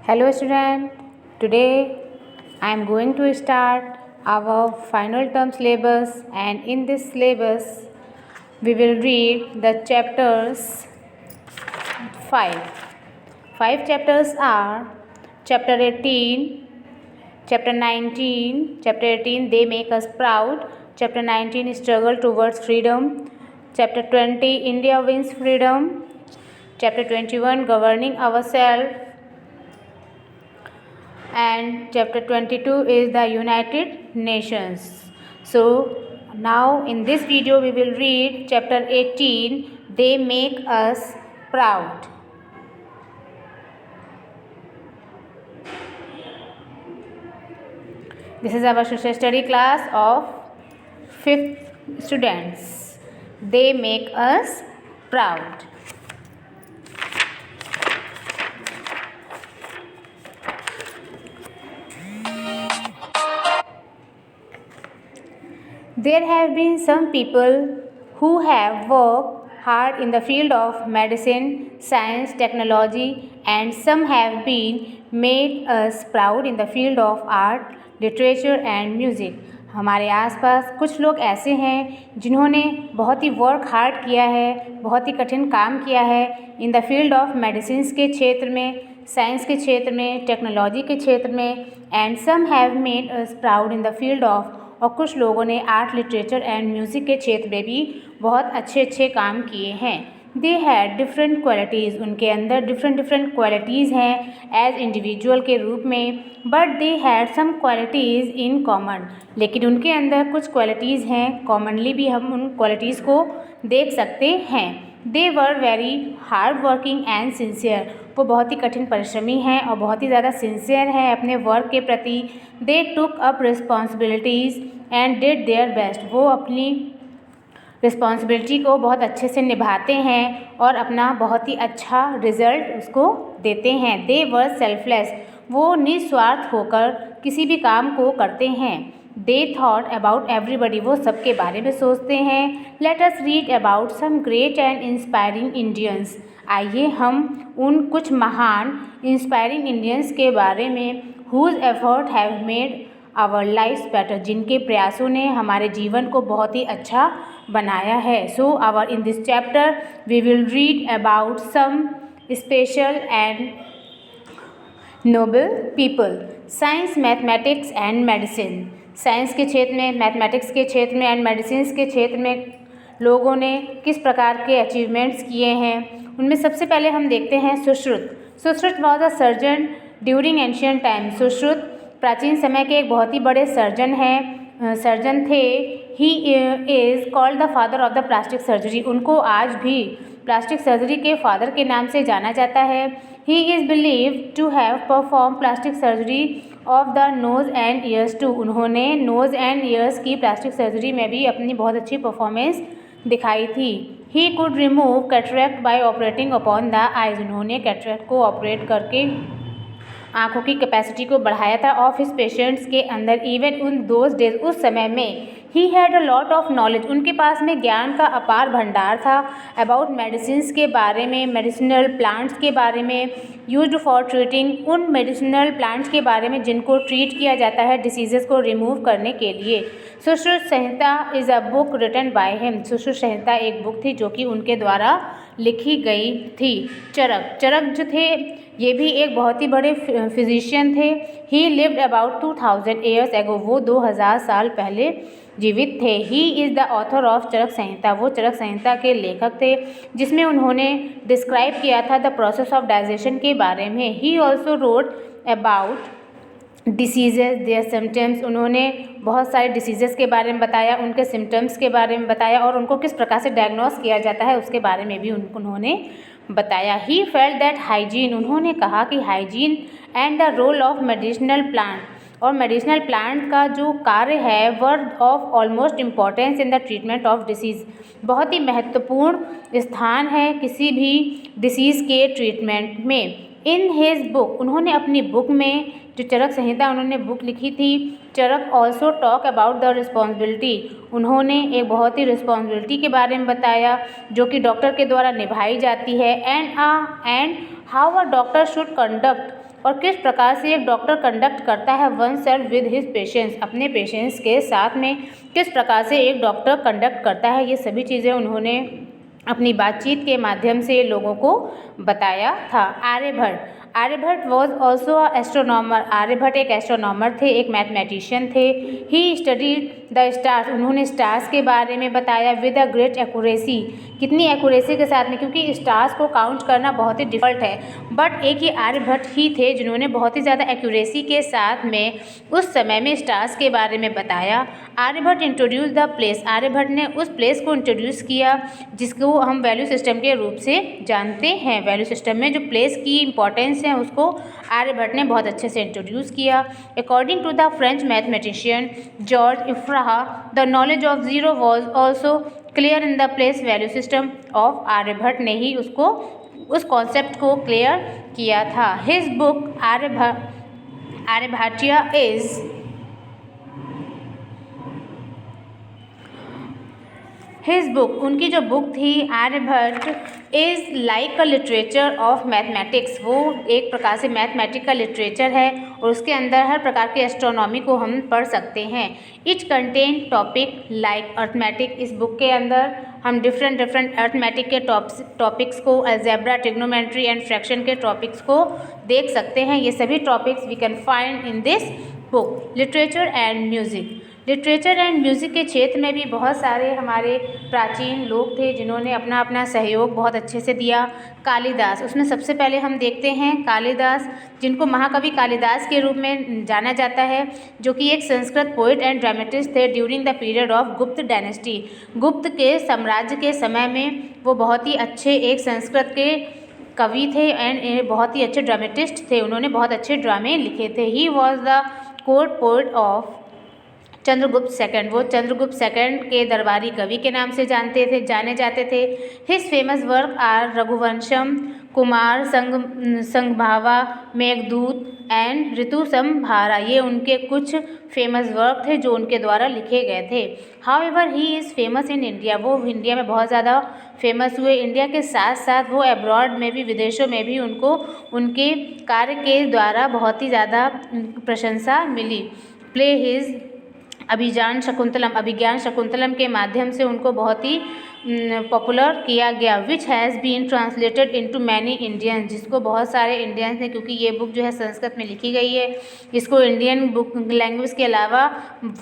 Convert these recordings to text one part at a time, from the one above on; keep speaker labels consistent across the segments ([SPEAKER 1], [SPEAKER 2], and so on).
[SPEAKER 1] Hello student, today I am going to start our final term syllabus, and in this syllabus we will read the chapters 5. 5 chapters are chapter 18, chapter 19, chapter 18 they make us proud, chapter 19 struggle towards freedom, chapter 20 India wins freedom, chapter 21 governing ourselves, and chapter 22 is the United Nations. So now in this video we will read chapter 18, they make us proud. This is our social study class of 5th students. They make us proud. There have been some people who have worked hard in the field of medicine, science, technology, and some have been made us proud in the field of art, literature and music. हमारे आसपास कुछ लोग ऐसे हैं जिन्होंने बहुत ही work hard किया है, बहुत ही कठिन काम किया है इन द फील्ड ऑफ मेडिसिन के क्षेत्र में, साइंस के क्षेत्र में, टेक्नोलॉजी के क्षेत्र में, and some have made us proud in the field of, और कुछ लोगों ने आर्ट, लिटरेचर एंड म्यूज़िक के क्षेत्र में भी बहुत अच्छे काम किए हैं. दे हैड डिफरेंट क्वालिटीज़, उनके अंदर डिफरेंट क्वालिटीज़ हैं एज इंडिविजुअल के रूप में, but they had some qualities in common, लेकिन उनके अंदर कुछ क्वालिटीज़ हैं, कॉमनली भी हम उन क्वालिटीज़ को देख सकते हैं. They were very hard working and sincere, वो बहुत ही कठिन परिश्रमी हैं और बहुत ही ज़्यादा सिंसियर हैं अपने वर्क के प्रति. They took up responsibilities and did their best, वो अपनी रिस्पॉन्सिबिलिटी को बहुत अच्छे से निभाते हैं और अपना बहुत ही अच्छा रिज़ल्ट उसको देते हैं. दे वर सेल्फलेस, वो निस्वार्थ होकर किसी भी काम को करते हैं. दे थॉट अबाउट एवरीबडी, वो सबके बारे में सोचते हैं. Let us read about some great and inspiring Indians, आइए हम उन कुछ महान इंस्पायरिंग इंडियंस के बारे में whose effort have made our lifes better, जिनके प्रयासों ने हमारे जीवन को बहुत ही अच्छा बनाया है. So our in this chapter we will read about some special and noble people. Science, mathematics and medicine, science के क्षेत्र में, मैथमेटिक्स के क्षेत्र में एंड मेडिसिन के क्षेत्र में लोगों ने किस प्रकार के अचीवमेंट्स किए हैं, उनमें सबसे पहले हम देखते हैं Sushruta. Sushruta was a surgeon during ancient time, Sushruta प्राचीन समय के एक बहुत ही बड़े सर्जन थे. He is called the father of the plastic surgery, उनको आज भी प्लास्टिक सर्जरी के फादर के नाम से जाना जाता है. He is believed to have perform plastic surgery of the nose and ears too, उन्होंने नोज़ एंड ईयर्स की प्लास्टिक सर्जरी में भी अपनी बहुत अच्छी परफॉर्मेंस दिखाई थी. He could remove cataract by operating upon the eyes, उन्होंने कैटरैक्ट को ऑपरेट करके आँखों की कैपेसिटी को बढ़ाया था ऑफ हिज पेशेंट्स के अंदर. इवन उन दोज डेज, उस समय में he had a lot of knowledge, उनके पास में ज्ञान का अपार भंडार था. अबाउट मेडिसिन के बारे में, मेडिसिनल प्लांट्स के बारे में, यूज्ड फॉर ट्रीटिंग, उन मेडिसिनल प्लांट्स के बारे में जिनको ट्रीट किया जाता है डिसीजेस को रिमूव करने के लिए. Sushruta Samhita is a book written by him, Sushruta Samhita एक बुक थी जो कि उनके द्वारा लिखी गई थी. चरक जो थे ये भी एक बहुत ही बड़े फिजिशियन थे. ही लिव्ड अबाउट 2000 ईयर्स एगो, वो 2000 साल पहले जीवित थे. He is the author of Charaka Samhita, वो चरक संहिता के लेखक थे जिसमें उन्होंने डिस्क्राइब किया था द प्रोसेस ऑफ डाइजेशन के बारे में. He also wrote about diseases there symptoms, उन्होंने बहुत सारे डिसीजेस के बारे में बताया, उनके सिम्टम्स के बारे में बताया और उनको किस प्रकार से डायग्नोस किया जाता है उसके बारे में भी उन्होंने बताया. ही फेल्ट दैट हाइजीन, उन्होंने कहा कि hygiene and the role of medicinal plant, और मेडिसिनल प्लांट का जो कार्य है word of almost importance in the treatment of disease, बहुत ही महत्वपूर्ण स्थान है किसी भी डिसीज़ के ट्रीटमेंट में. इन हिज बुक, उन्होंने अपनी बुक में, जो चरक संहिता उन्होंने बुक लिखी थी, Charaka also talk about the responsibility, उन्होंने एक बहुत ही रिस्पॉन्सिबिलिटी के बारे में बताया जो कि डॉक्टर के द्वारा निभाई जाती है. And how a doctor should conduct, और किस प्रकार से एक डॉक्टर कंडक्ट करता है one self with his patients, अपने पेशेंट्स के साथ में किस प्रकार से एक डॉक्टर कंडक्ट करता है, ये सभी चीज़ें उन्होंने अपनी बातचीत के माध्यम से लोगों को बताया था। Aryabhatta was also astronomer, Aryabhatta एक एस्ट्रोनॉमर थे, एक मैथमेटिशियन थे। ही स्टडीड द स्टार्स, उन्होंने स्टार्स के बारे में बताया विद अ ग्रेट एक्यूरेसी, कितनी एक्यूरेसी के साथ में, क्योंकि स्टार्स को काउंट करना बहुत ही डिफ़िकल्ट है, बट एक ही आर्यभट्ट ही थे जिन्होंने बहुत ही ज़्यादा एक्यूरेसी के साथ में उस समय में स्टार्स के बारे में बताया। Aryabhatta introduce the place, Aryabhatta ने उस प्लेस को इंट्रोड्यूस किया जिसको हम वैल्यू सिस्टम के रूप से जानते हैं। वैल्यू सिस्टम में जो प्लेस की इंपॉर्टेंस है उसको आर्यभट्ट ने बहुत अच्छे से इंट्रोड्यूस किया। According to the French mathematician Georges Ifrah, the knowledge of zero was also clear in the place value system of, Aryabhata ने ही उसको उस कॉन्सेप्ट को क्लियर किया था। His book Aryabhatiya is his book, उनकी जो बुक थी Aryabhata is like a literature of mathematics, वो एक प्रकार से मैथमेटिक का लिटरेचर है और उसके अंदर हर प्रकार के एस्ट्रोनॉमी को हम पढ़ सकते हैं। Each contain topic like arithmetic, इस बुक के अंदर हम डिफरेंट अर्थमेटिक के टॉपिक्स को, अलजेब्रा, ट्रिग्नोमेट्री एंड फ्रैक्शन के टॉपिक्स को देख सकते हैं। ये सभी topics we can find in this book. Literature and music, literature and music के क्षेत्र में भी बहुत सारे हमारे प्राचीन लोग थे जिन्होंने अपना अपना सहयोग बहुत अच्छे से दिया। कालिदास, उसमें सबसे पहले हम देखते हैं कालिदास, जिनको महाकवि कालिदास के रूप में जाना जाता है, जो कि एक संस्कृत पोइट एंड ड्रामेटिस्ट थे ड्यूरिंग द पीरियड ऑफ गुप्त डायनेस्टी, गुप्त के साम्राज्य के समय में वो बहुत ही अच्छे एक संस्कृत के कवि थे एंड बहुत ही अच्छे ड्रामेटिस्ट थे, उन्होंने बहुत अच्छे ड्रामे लिखे थे। He was the court poet of Chandragupta second, वो चंद्रगुप्त सेकंड के दरबारी कवि के नाम से जाने जाते थे। His famous work are Raghuvamsham, Kumarasambhava, Meghaduta and Ritusamhara, ये उनके कुछ फेमस वर्क थे जो उनके द्वारा लिखे गए थे। However he is famous in India, वो इंडिया में बहुत ज़्यादा फेमस हुए। इंडिया के साथ साथ वो अब्रॉड में भी, विदेशों में भी उनको उनके कार्य के द्वारा बहुत ही ज़्यादा प्रशंसा मिली। प्ले हिज अभिज्ञान शकुंतलम के माध्यम से उनको बहुत ही पॉपुलर किया गया। Which has been translated into many Indian, जिसको बहुत सारे इंडियंस ने, क्योंकि ये बुक जो है संस्कृत में लिखी गई है, इसको इंडियन बुक लैंग्वेज के अलावा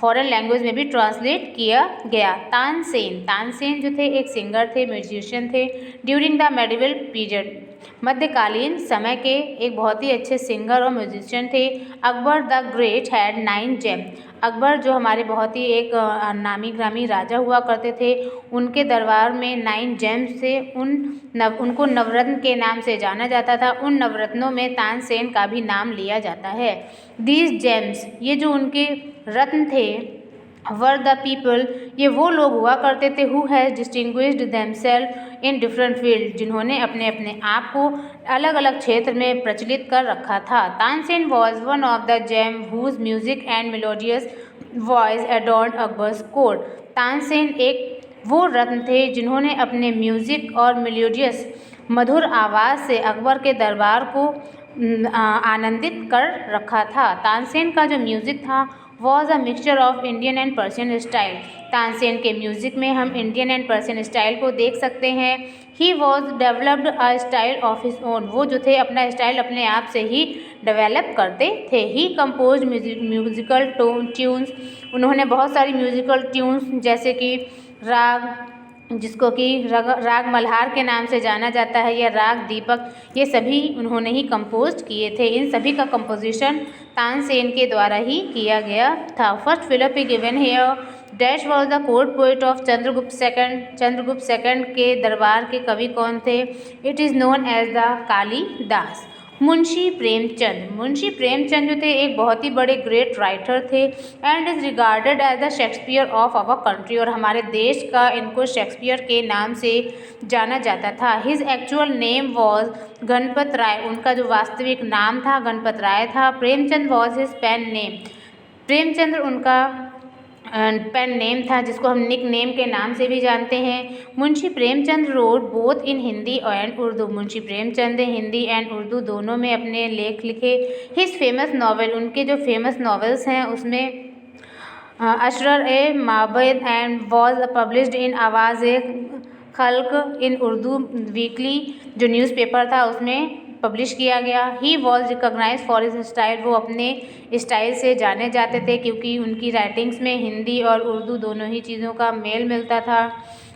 [SPEAKER 1] फॉरेन लैंग्वेज में भी ट्रांसलेट किया गया। तानसेन जो थे एक सिंगर थे, म्यूजिशियन थे ड्यूरिंग द मेडिवल पीरियड, मध्यकालीन समय के एक बहुत ही अच्छे सिंगर और म्यूजिशियन थे। Akbar the great had 9 gem, Akbar जो हमारे बहुत ही एक नामी ग्रामी राजा हुआ करते थे, उनके दरबार में 9 जेम्स थे, उनको नवरत्न के नाम से जाना जाता था। उन नवरत्नों में तानसेन का भी नाम लिया जाता है। दीज जेम्स, ये जो उनके रत्न थे, वर द पीपल, ये वो लोग हुआ करते थे who has distinguished themself in different field, जिन्होंने अपने अपने आप को अलग अलग क्षेत्र में प्रचलित कर रखा था। Tansen was one of the gem whose music and melodious voice adorned Akbar's court, Tansen एक वो रत्न थे जिन्होंने अपने म्यूज़िक और मेलोडियस मधुर आवाज़ से अकबर के दरबार को आनंदित कर रखा था। तानसेन का जो म्यूज़िक था was a mixture of Indian and Persian style, Tansen के म्यूज़िक में हम इंडियन एंड पर्शियन स्टाइल को देख सकते हैं। He was developed a style of his own, वो जो थे अपना स्टाइल अपने आप से ही डेवलप करते थे। ही कंपोज म्यूजिकल ट्यून्स, उन्होंने बहुत सारी म्यूजिकल ट्यून्स जैसे कि राग, जिसको कि राग मल्हार के नाम से जाना जाता है, या राग दीपक, ये सभी उन्होंने ही कंपोज किए थे। इन सभी का कंपोजिशन तानसेन के द्वारा ही किया गया था। First fill up given here, dash was the court poet of Chandragupta second, Chandragupta second के दरबार के कवि कौन थे? It is known as the Kalidas. Munshi Premchand जो थे एक बहुत ही बड़े ग्रेट राइटर थे and is regarded as the Shakespeare of our country, और हमारे देश का इनको शेक्सपियर के नाम से जाना जाता था। His actual name was Ganpat Rai, उनका जो वास्तविक नाम था गणपत राय था। Premchand was his pen name, Premchandra उनका पेन नेम था, जिसको हम निक नेम के नाम से भी जानते हैं। Munshi Premchand road both in Hindi and Urdu. Munshi Premchand Hindi and Urdu दोनों में अपने लेख लिखे। हिज फेमस नावल, उनके जो फेमस नावल्स हैं उसमें Asrar e Maabid and was published in Awaz e Khalq in Urdu weekly, जो न्यूज़पेपर था उसमें पब्लिश किया गया। He was recognise for his style, वो अपने स्टाइल से जाने जाते थे क्योंकि उनकी राइटिंग्स में हिंदी और उर्दू दोनों ही चीज़ों का मेल मिलता था।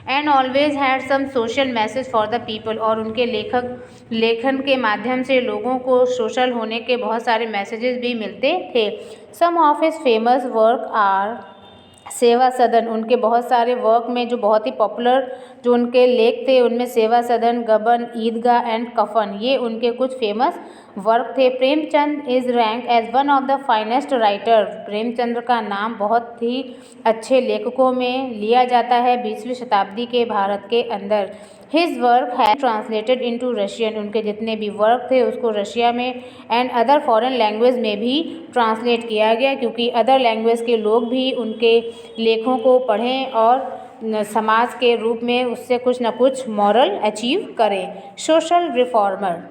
[SPEAKER 1] And always had some social message for the people, और उनके लेखन के माध्यम से लोगों को सोशल होने के बहुत सारे मैसेजेस भी मिलते थे। Some of his famous work are Seva Sadan, उनके बहुत सारे वर्क में जो बहुत ही पॉपुलर जो उनके लेख थे उनमें सेवा सदन, गबन, ईदगाह एंड कफन, ये उनके कुछ फेमस वर्क थे। Premchand is rank as one of the finest writer, Premchandra का नाम बहुत ही अच्छे लेखकों में लिया जाता है 20वीं शताब्दी के भारत के अंदर। हिज वर्क है ट्रांसलेटेड इनटू रशियन, उनके जितने भी वर्क थे उसको रशिया में एंड अदर फॉरेन लैंग्वेज में भी ट्रांसलेट किया गया, क्योंकि अदर लैंग्वेज के लोग भी उनके लेखों को पढ़ें और समाज के रूप में उससे कुछ न कुछ मॉरल अचीव करें। सोशल रिफॉर्मर,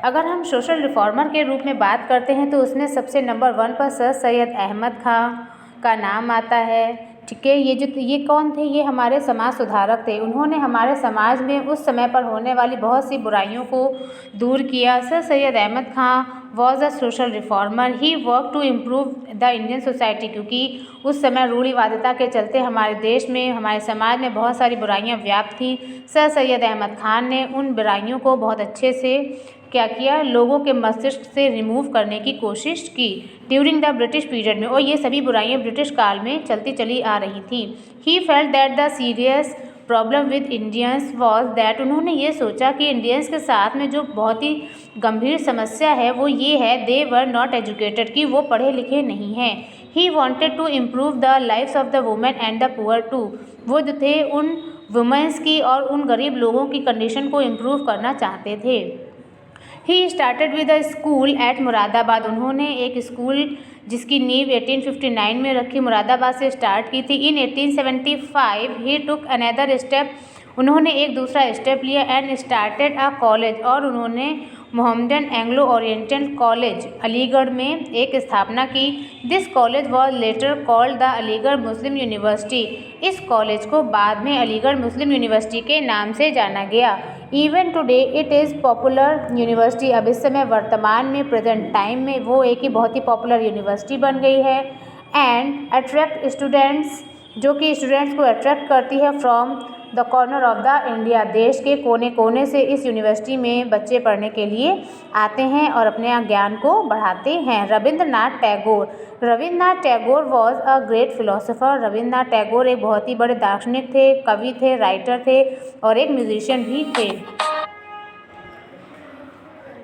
[SPEAKER 1] अगर हम सोशल रिफॉर्मर के रूप में बात करते हैं तो उसमें सबसे नंबर 1 पर सर सैयद अहमद खां का नाम आता है। ठीक है, ये कौन थे? ये हमारे समाज सुधारक थे। उन्होंने हमारे समाज में उस समय पर होने वाली बहुत सी बुराइयों को दूर किया। Sir Syed Ahmad Khan was a social reformer. He work to improve the Indian society, क्योंकि उस समय रूढ़िवादिता के चलते हमारे देश में, हमारे समाज में बहुत सारी बुराइयां व्याप्त थी। सर सैयद अहमद खान ने उन बुराइयों को बहुत अच्छे से क्या किया, लोगों के मस्तिष्क से रिमूव करने की कोशिश की ड्यूरिंग द ब्रिटिश पीरियड में, और ये सभी बुराइयां ब्रिटिश काल में चलती चली आ रही थी। He felt that the serious problem with Indians was that, उन्होंने ये सोचा कि इंडियंस के साथ में जो बहुत ही गंभीर समस्या है वो ये है, दे वर नॉट एजुकेटेड, कि वो पढ़े लिखे नहीं हैं। He wanted to improve the lifes of the women and the poor too, वो जो थे उन वुमेंस की और उन गरीब लोगों की कंडीशन को इम्प्रूव करना चाहते थे। He started with a school eight Moradabad, उन्होंने एक स्कूल जिसकी नींव 1859 में रखी मुरादाबाद से स्टार्ट की थी। इन 1875 ही टुक अनदर स्टेप, उन्होंने एक दूसरा स्टेप लिया एंड स्टार्टेड अ कॉलेज, और उन्होंने Mohammedan Anglo oriental college Aligarh में एक स्थापना की। This college was later called the Aligarh Muslim university, इस कॉलेज को बाद में अलीगढ़ मुस्लिम यूनिवर्सिटी के नाम से जाना गया। Even today it is popular university, अब इस समय वर्तमान में प्रेजेंट टाइम में वो एक ही बहुत ही पॉपुलर यूनिवर्सिटी बन गई है। एंड अट्रैक्ट स्टूडेंट्स, जो कि स्टूडेंट्स को अट्रैक्ट करती है from the corner of the India, देश के कोने कोने से इस यूनिवर्सिटी में बच्चे पढ़ने के लिए आते हैं और अपने ज्ञान को बढ़ाते हैं। Rabindranath Tagore, Rabindranath Tagore was a great philosopher, Rabindranath Tagore एक बहुत ही बड़े दार्शनिक थे, कवि थे, राइटर थे और एक म्यूजिशियन भी थे।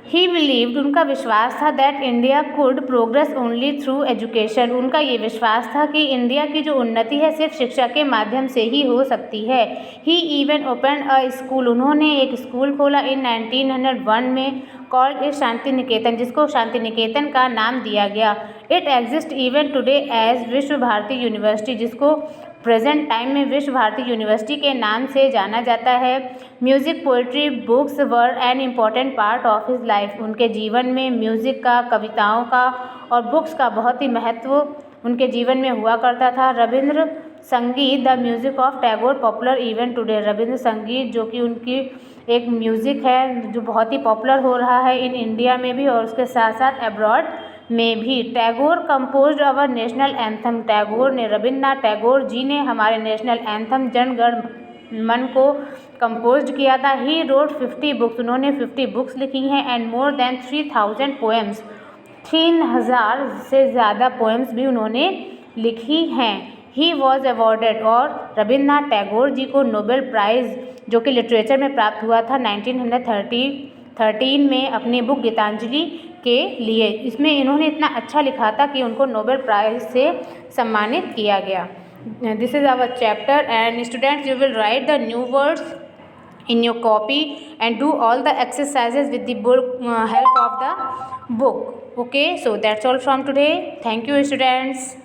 [SPEAKER 1] ही बिलीव्ड, उनका विश्वास था that India could progress only through education, उनका ये विश्वास था कि इंडिया की जो उन्नति है सिर्फ शिक्षा के माध्यम से ही हो सकती है। ही इवन ओपन अ स्कूल, उन्होंने एक स्कूल खोला इन 1901 में, कॉल्ड इट शांति निकेतन, जिसको शांति निकेतन का नाम दिया गया। It exist even today as Vishwa Bharati university, जिसको प्रेजेंट टाइम में विश्व भारती यूनिवर्सिटी के नाम से जाना जाता है। Music, poetry, books were an important part of his life, उनके जीवन में म्यूज़िक का, कविताओं का और बुक्स का बहुत ही महत्व उनके जीवन में हुआ करता था। रविंद्र संगीत, the music of Tagore popular even today, Ravindra संगीत जो कि उनकी एक म्यूज़िक है जो बहुत ही पॉपुलर हो रहा है इन इंडिया में भी और उसके साथ साथ अब्रॉड में भी। Tagore composed our national anthem, Tagore ने, रविंद्रनाथ टैगोर जी ने हमारे नेशनल एंथम जन गण मन को कंपोज किया था। ही रोड 50 बुक्स, उन्होंने 50 बुक्स लिखी हैं एंड मोर देन 3000 पोएम्स, 3000 से ज़्यादा पोएम्स भी उन्होंने लिखी हैं। ही वॉज अवॉर्डेड, और रविंद्रनाथ टैगोर जी को नोबेल प्राइज़ जो कि लिटरेचर में प्राप्त हुआ था 1913 में अपनी बुक गीतांजलि के लिए। इसमें इन्होंने इतना अच्छा लिखा था कि उनको नोबेल प्राइज़ से सम्मानित किया गया। This is our chapter and students you will write the new words in your copy and do all the exercises with the help of the book. Okay, so that's all from today. Thank you students.